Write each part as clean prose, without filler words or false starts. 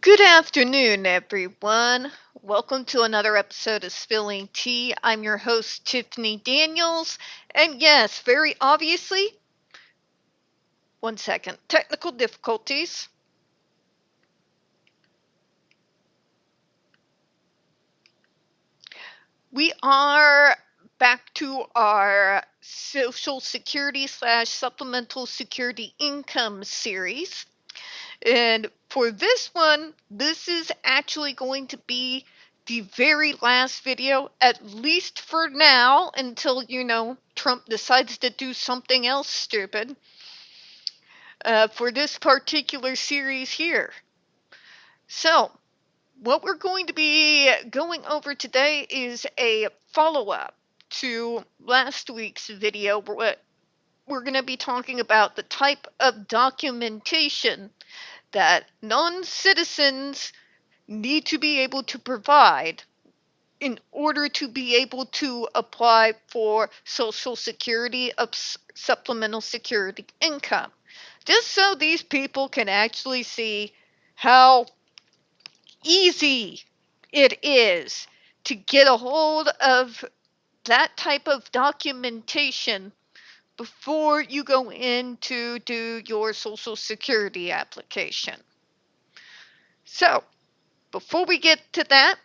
Good afternoon, everyone. Welcome to another episode of Spilling Tea. I'm your host, Tiffany Daniels. And yes, very obviously, one second, technical difficulties. We are back to our Social Security / Supplemental Security Income series. And for this one, this is actually going to be the very last video, at least for now, until, Trump decides to do something else stupid, for this particular series here. So, what we're going to be going over today is a follow-up to last week's video. We're going to be talking about the type of documentation that non-citizens need to be able to provide in order to be able to apply for Social Security supplemental security income. Just so these people can actually see how easy it is to get a hold of that type of documentation before you go in to do your Social Security application. So, before we get to that,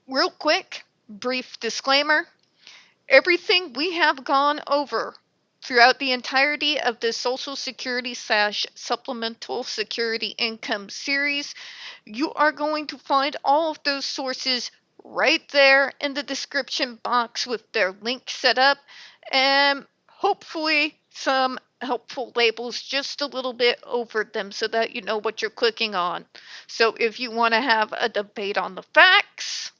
real quick, brief disclaimer. Everything we have gone over throughout the entirety of the Social Security / Supplemental Security Income series, you are going to find all of those sources right there in the description box with their link set up, and hopefully some helpful labels just a little bit over them so that you know what you're clicking on. So if you want to have a debate on the facts,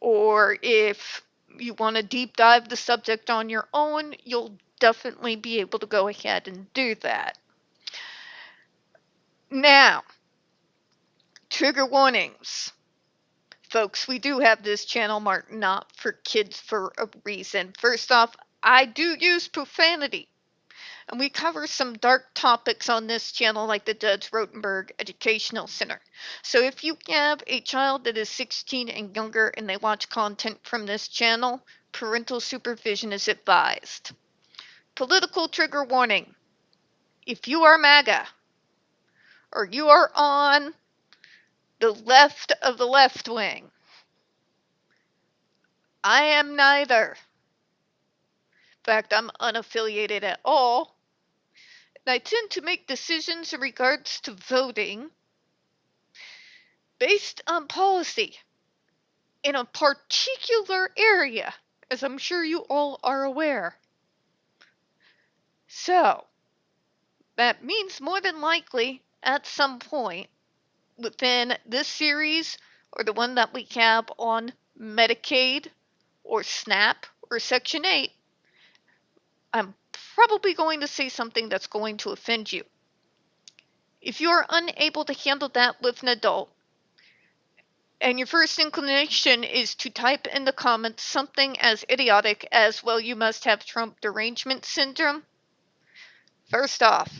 or if you want to deep dive the subject on your own, you'll definitely be able to go ahead and do that. Now, trigger warnings. Folks, we do have this channel marked not for kids for a reason. First off, I do use profanity, and we cover some dark topics on this channel like the Judge Rotenberg Educational Center. So if you have a child that is 16 and younger and they watch content from this channel, parental supervision is advised. Political trigger warning. If you are MAGA, or you are on the left of the left wing, I am neither. In fact, I'm unaffiliated at all. And I tend to make decisions in regards to voting based on policy in a particular area, as I'm sure you all are aware. So, that means more than likely, at some point within this series, or the one that we have on Medicaid, or SNAP, or Section 8, I'm probably going to say something that's going to offend you. If you are unable to handle that with an adult, and your first inclination is to type in the comments something as idiotic as, well, you must have Trump derangement syndrome, first off,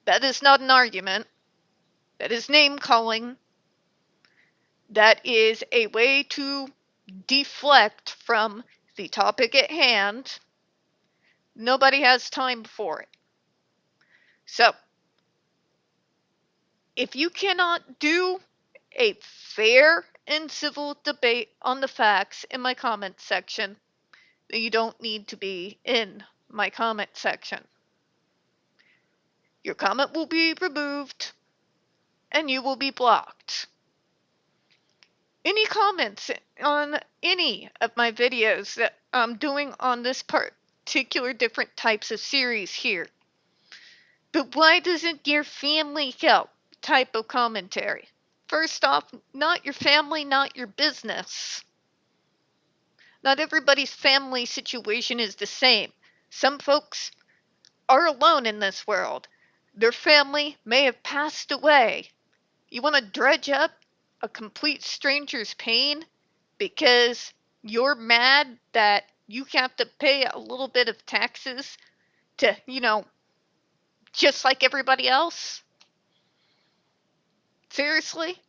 that is not an argument. That is name calling. That is a way to deflect from the topic at hand. Nobody has time for it. So, if you cannot do a fair and civil debate on the facts in my comment section, then you don't need to be in my comment section. Your comment will be removed and you will be blocked. Any comments on any of my videos that I'm doing on this particular different types of series here? But why doesn't your family help type of commentary? First off, not your family, not your business. Not everybody's family situation is the same. Some folks are alone in this world. Their family may have passed away. You want to dredge up a complete stranger's pain because you're mad that you have to pay a little bit of taxes to, just like everybody else? Seriously?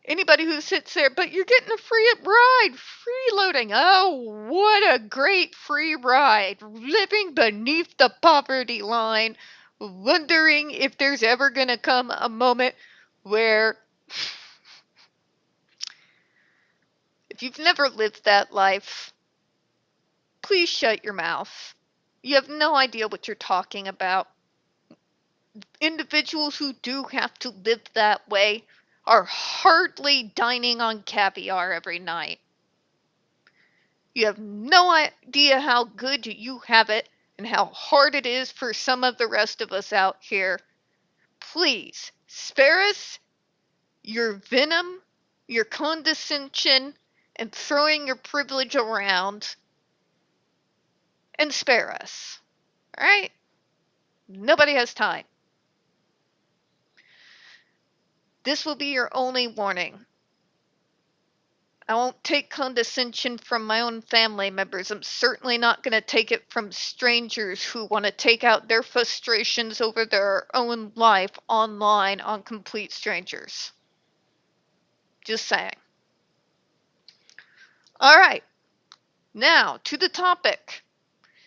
Anybody who sits there, but you're getting a free ride, freeloading. Oh, what a great free ride. Living beneath the poverty line, wondering if there's ever going to come a moment where, if you've never lived that life, please shut your mouth. You have no idea what you're talking about. Individuals who do have to live that way are hardly dining on caviar every night. You have no idea how good you have it and how hard it is for some of the rest of us out here. Please spare us your venom, your condescension, and throwing your privilege around, and spare us. All right? Nobody has time. This will be your only warning. I won't take condescension from my own family members. I'm certainly not going to take it from strangers who want to take out their frustrations over their own life online on complete strangers. Just saying. All right, now to the topic.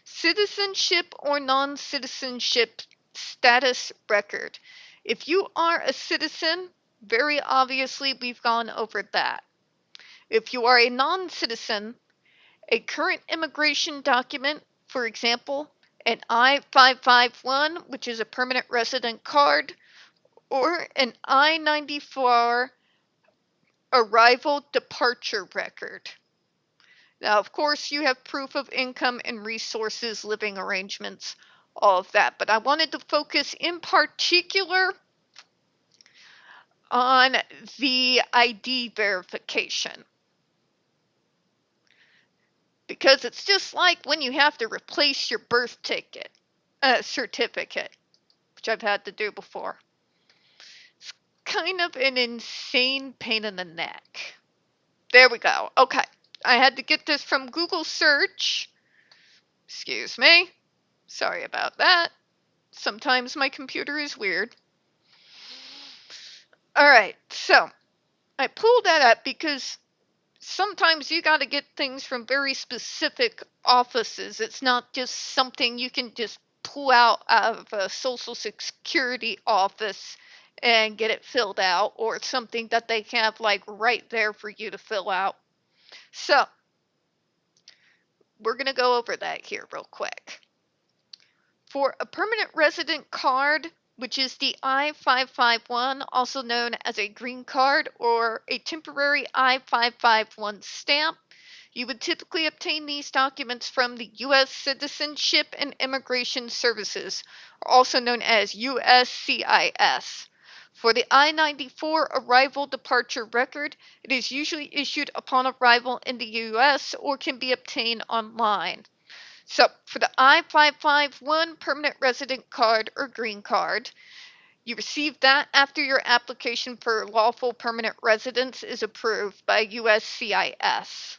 Citizenship or non-citizenship status record. If you are a citizen, very obviously we've gone over that. If you are a non-citizen, a current immigration document, for example, an I-551, which is a permanent resident card, or an I-94 arrival departure record. Now, of course, you have proof of income and resources, living arrangements, all of that. But I wanted to focus in particular on the ID verification. Because it's just like when you have to replace your birth certificate, which I've had to do before. It's kind of an insane pain in the neck. There we go. Okay. I had to get this from Google search. Excuse me. Sorry about that. Sometimes my computer is weird. All right. So I pulled that up because sometimes you got to get things from very specific offices. It's not just something you can just pull out of a Social Security office and get it filled out, or something that they have like right there for you to fill out. So we're going to go over that here real quick. For a permanent resident card, which is the I-551, also known as a green card or a temporary I-551 stamp, you would typically obtain these documents from the U.S. Citizenship and Immigration Services, also known as USCIS. For the I-94 arrival departure record, it is usually issued upon arrival in the U.S. or can be obtained online. So for the I-551 permanent resident card or green card, you receive that after your application for lawful permanent residence is approved by USCIS.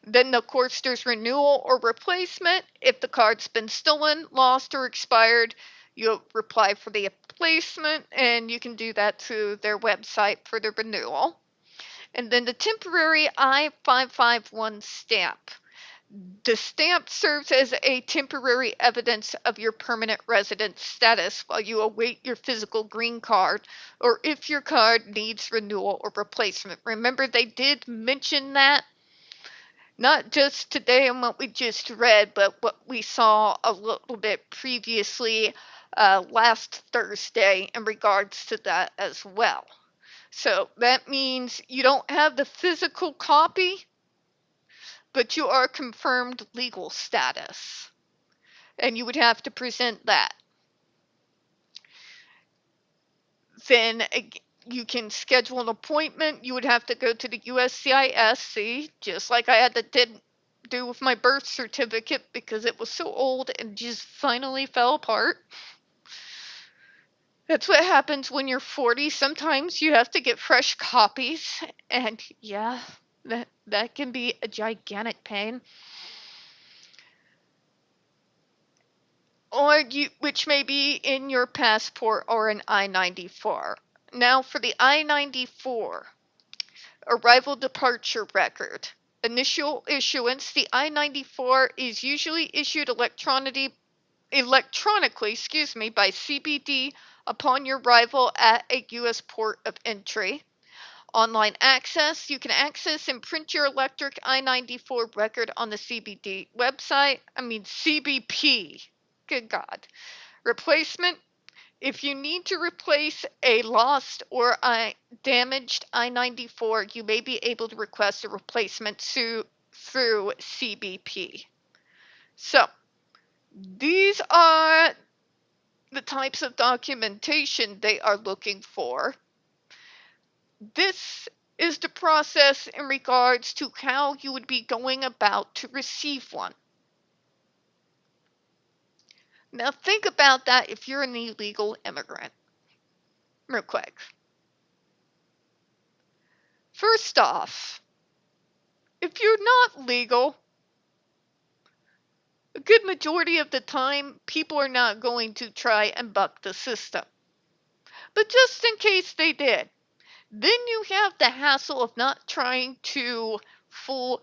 Then, of course, there's renewal or replacement. If the card's been stolen, lost, or expired, you'll apply for the replacement, and you can do that through their website for the renewal. And then the temporary I-551 stamp. The stamp serves as a temporary evidence of your permanent resident status while you await your physical green card, or if your card needs renewal or replacement. Remember, they did mention that, not just today in what we just read, but what we saw a little bit previously last Thursday in regards to that as well. So that means you don't have the physical copy, but you are confirmed legal status, and you would have to present that. Then you can schedule an appointment. You would have to go to the USCIS, just like I had to do with my birth certificate because it was so old and just finally fell apart. That's what happens when you're 40. Sometimes you have to get fresh copies, and yeah, that can be a gigantic pain. Or which may be in your passport or an I-94. Now for the I-94, Arrival departure record. Initial issuance. The I-94 is usually issued electronically, by CBD upon your arrival at a U.S. port of entry. Online access. You can access and print your electric I-94 record on the CBD website. CBP. Good God. Replacement. If you need to replace a lost or a damaged I-94, you may be able to request a replacement through CBP. So, these are the types of documentation they are looking for. This is the process in regards to how you would be going about to receive one. Now think about that if you're an illegal immigrant. Real quick. First off, if you're not legal, a good majority of the time, people are not going to try and buck the system. But just in case they did, then you have the hassle of not trying to fool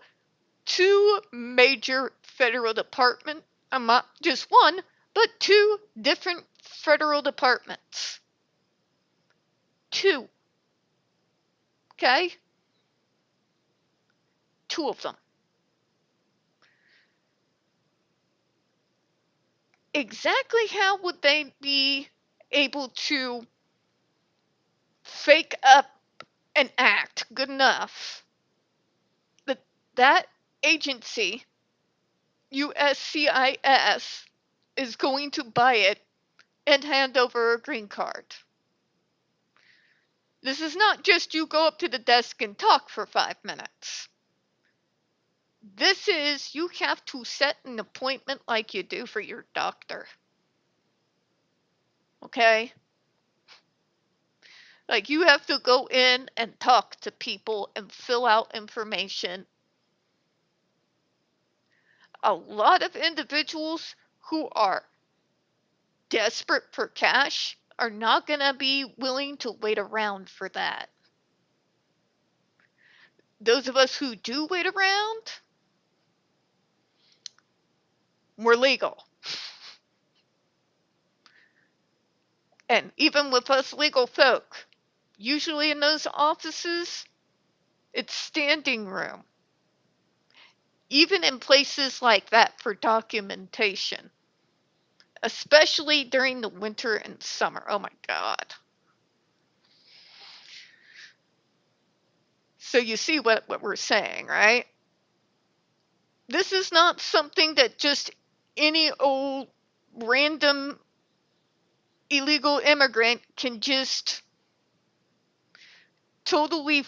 two major federal departments, not just one, but two different federal departments. Two. Okay? Two of them. Exactly how would they be able to fake up an act good enough that that agency, USCIS, is going to buy it and hand over a green card? This is not just you go up to the desk and talk for 5 minutes. This is you have to set an appointment like you do for your doctor. Okay? Like you have to go in and talk to people and fill out information. A lot of individuals who are desperate for cash are not going to be willing to wait around for that. Those of us who do wait around, we're legal. And even with us legal folk, usually in those offices, it's standing room. Even in places like that for documentation, especially during the winter and summer. Oh my God. So you see what we're saying, right? This is not something that just any old random illegal immigrant can just totally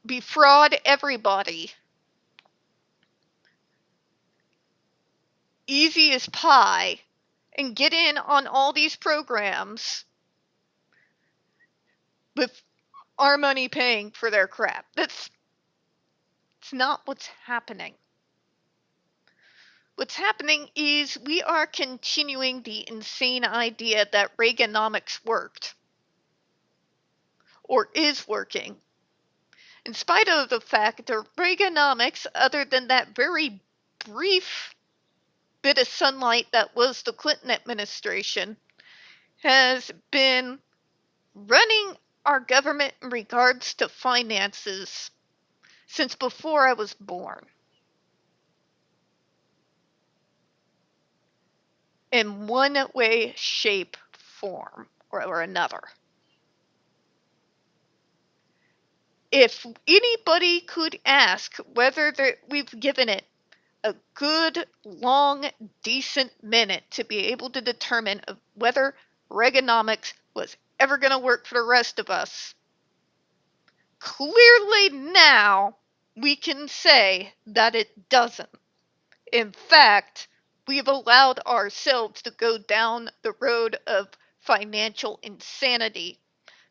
defraud everybody. Easy as pie and get in on all these programs with our money paying for their crap. It's not what's happening. What's happening is we are continuing the insane idea that Reaganomics worked or is working. In spite of the fact that Reaganomics, other than that very brief bit of sunlight that was the Clinton administration, has been running our government in regards to finances since before I was born. In one way, shape, form, or another. If anybody could ask whether we've given it a good, long, decent minute to be able to determine whether Reaganomics was ever going to work for the rest of us, clearly now we can say that it doesn't. In fact, we've allowed ourselves to go down the road of financial insanity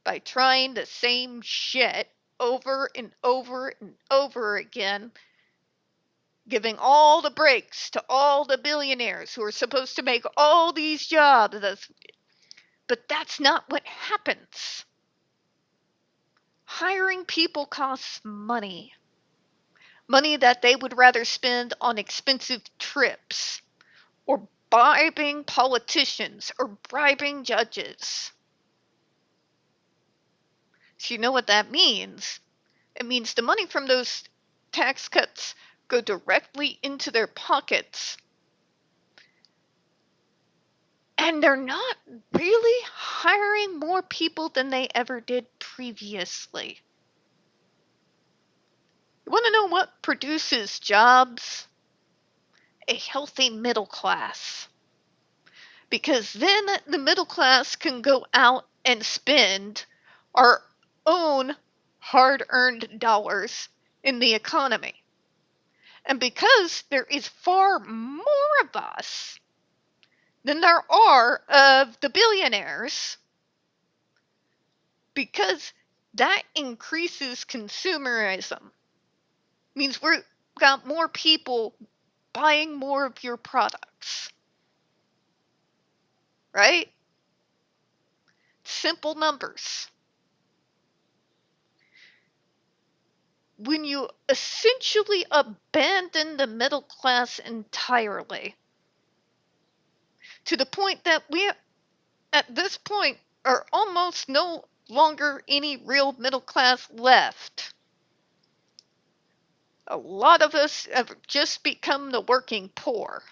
by trying the same shit over and over and over again, giving all the breaks to all the billionaires who are supposed to make all these jobs. But that's not what happens. hiring people costs money. Money that they would rather spend on expensive trips, or bribing politicians, or bribing judges. So you know what that means? It means the money from those tax cuts go directly into their pockets. And they're not really hiring more people than they ever did previously. You want to know what produces jobs? A healthy middle class. Because then the middle class can go out and spend our own hard-earned dollars in the economy. And because there is far more of us than there are of the billionaires, because that increases consumerism, means we've got more people buying more of your products, right? Simple numbers. When you essentially abandon the middle class entirely, to the point that we, at this point, are almost no longer any real middle class left. A lot of us have just become the working poor.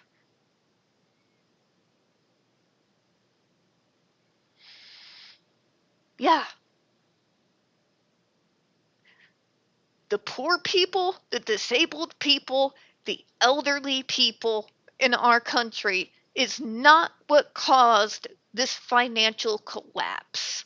Yeah, the poor people, the disabled people, the elderly people in our country is not what caused this financial collapse.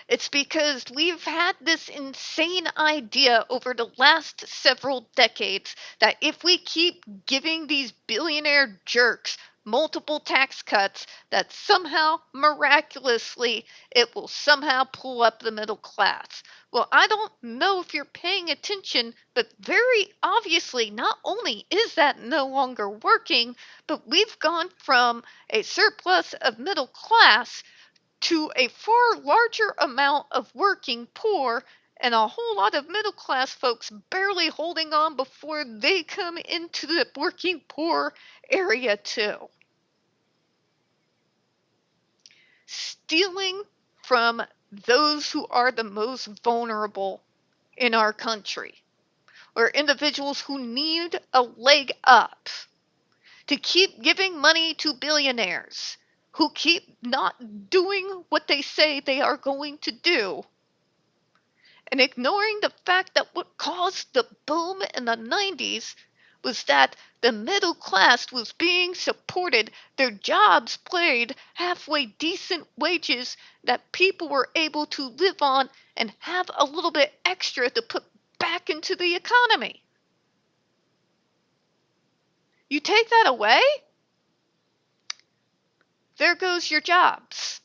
It's because we've had this insane idea over the last several decades that if we keep giving these billionaire jerks multiple tax cuts, that somehow, miraculously, it will somehow pull up the middle class. Well, I don't know if you're paying attention, but very obviously, not only is that no longer working, but we've gone from a surplus of middle class to a far larger amount of working poor and a whole lot of middle class folks barely holding on before they come into the working poor area too. Stealing from those who are the most vulnerable in our country, or individuals who need a leg up, to keep giving money to billionaires who keep not doing what they say they are going to do, and ignoring the fact that what caused the boom in the 90s was that the middle class was being supported, their jobs paid halfway decent wages that people were able to live on and have a little bit extra to put back into the economy. You take that away, there goes your jobs.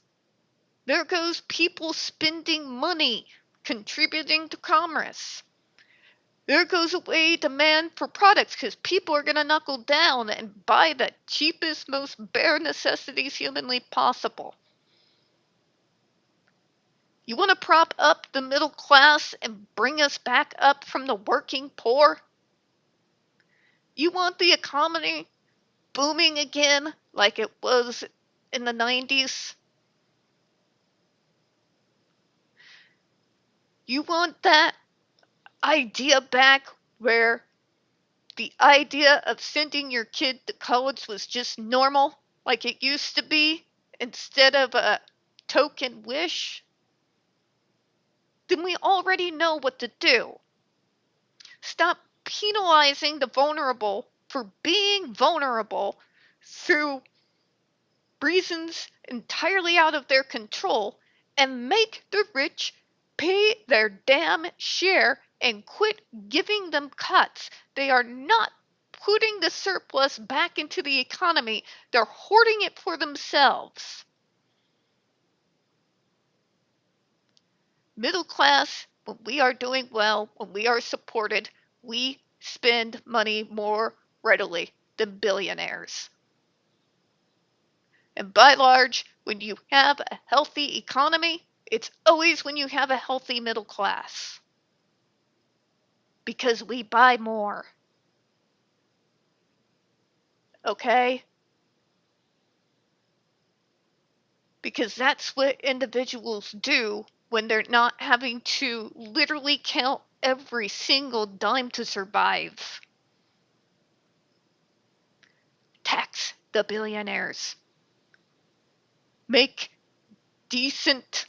There goes people spending money, contributing to commerce. There goes away demand for products because people are going to knuckle down and buy the cheapest, most bare necessities humanly possible. You want to prop up the middle class and bring us back up from the working poor? You want the economy booming again like it was in the 90s? You want that idea back where the idea of sending your kid to college was just normal, like it used to be, instead of a token wish? Then we already know what to do. Stop penalizing the vulnerable for being vulnerable through reasons entirely out of their control, and make the rich pay their damn share and quit giving them cuts. They are not putting the surplus back into the economy, they're hoarding it for themselves. Middle class, when we are doing well, when we are supported, we spend money more readily than billionaires. And by large, when you have a healthy economy, It's always when you have a healthy middle class. Because we buy more. Okay? Because that's what individuals do when they're not having to literally count every single dime to survive. Tax the billionaires. Make decent,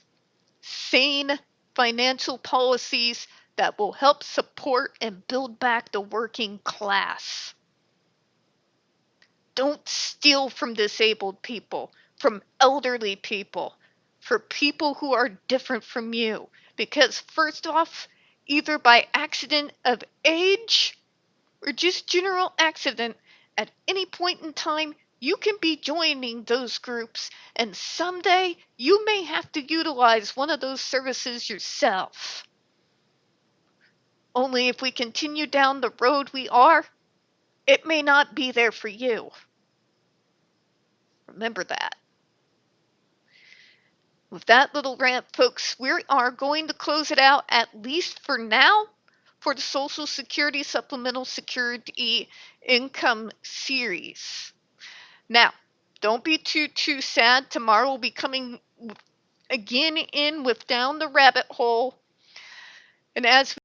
sane financial policies that will help support and build back the working class. Don't steal from disabled people, from elderly people, for people who are different from you. Because, first off, either by accident of age or just general accident, at any point in time, you can be joining those groups, and someday you may have to utilize one of those services yourself. Only if we continue down the road we are, it may not be there for you. Remember that. With that little rant, folks, we are going to close it out, at least for now, for the Social Security Supplemental Security Income series. Now, don't be too sad. Tomorrow we'll be coming again in with Down the Rabbit Hole. And as